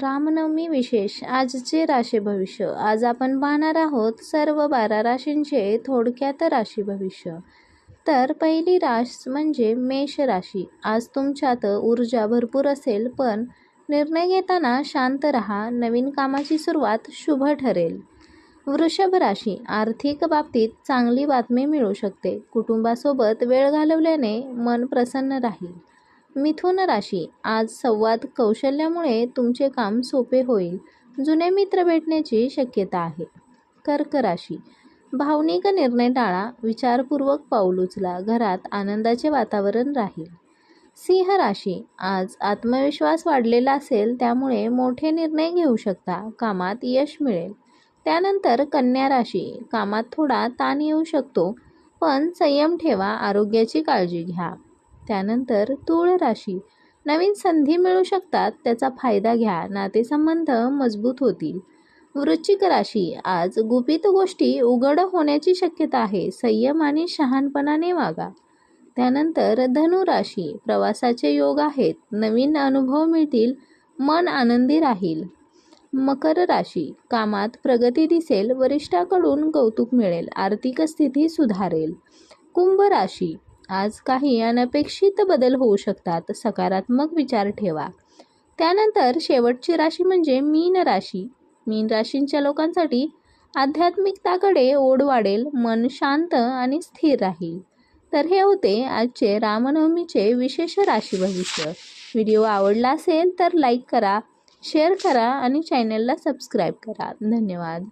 रामनवमी विशेष आजचे राशी भविष्य. आज आपण पाहणार आहोत सर्व 12 राशींचे थोडक्यात राशी भविष्य. तर पहिली रास म्हणजे मेष राशी. आज तुमच्यात ऊर्जा भरपूर असेल, पण निर्णय घेताना शांत राहा. नवीन कामाची सुरुवात शुभ ठरेल. वृषभ राशी. आर्थिक बाबतीत चांगली बातमी मिळू शकते. कुटुंबासोबत वेळ घालवल्याने मन प्रसन्न राहील. मिथुन राशी. आज संवाद कौशल्यामुळे तुमचे काम सोपे होईल. जुने मित्र भेटण्याची शक्यता आहे. कर्क राशी. भावनिक निर्णय टाळा. विचारपूर्वक पाऊल उचला. घरात आनंदाचे वातावरण राहील. सिंह राशी. आज आत्मविश्वास वाढलेला असेल, त्यामुळे मोठे निर्णय घेऊ शकता. कामात यश मिळेल. त्यानंतर कन्या राशी. कामात थोडा ताण येऊ शकतो, पण संयम ठेवा. आरोग्याची काळजी घ्या. त्यानंतर तूळ राशी. नवीन संधी मिळू शकतात, त्याचा फायदा घ्या. नातेसंबंध मजबूत होतील. वृश्चिक राशी. आज गुपित गोष्टी उघड होण्याची शक्यता आहे. संयम आणि शहाणपणाने वागा. त्यानंतर धनु राशी. प्रवासाचे योग आहेत. नवीन अनुभव मिळतील. मन आनंदी राहील. मकर राशी. कामात प्रगती दिसेल. वरिष्ठाकडून कौतुक मिळेल. आर्थिक स्थिती सुधारेल. कुंभ राशी. आज काही अनपेक्षित बदल होऊ शकतात. सकारात्मक विचार ठेवा. त्यानंतर शेवटची राशी म्हणजे मीन राशी. मीन राशींच्या लोकांसाठी आध्यात्मिकताकडे ओढ वाढेल. मन शांत आणि स्थिर राहील. तर हे होते आजचे रामनवमीचे विशेष राशी भविष्य. व्हिडिओ आवडला असेल तर लाईक करा, शेअर करा आणि चॅनलला सबस्क्राईब करा. धन्यवाद.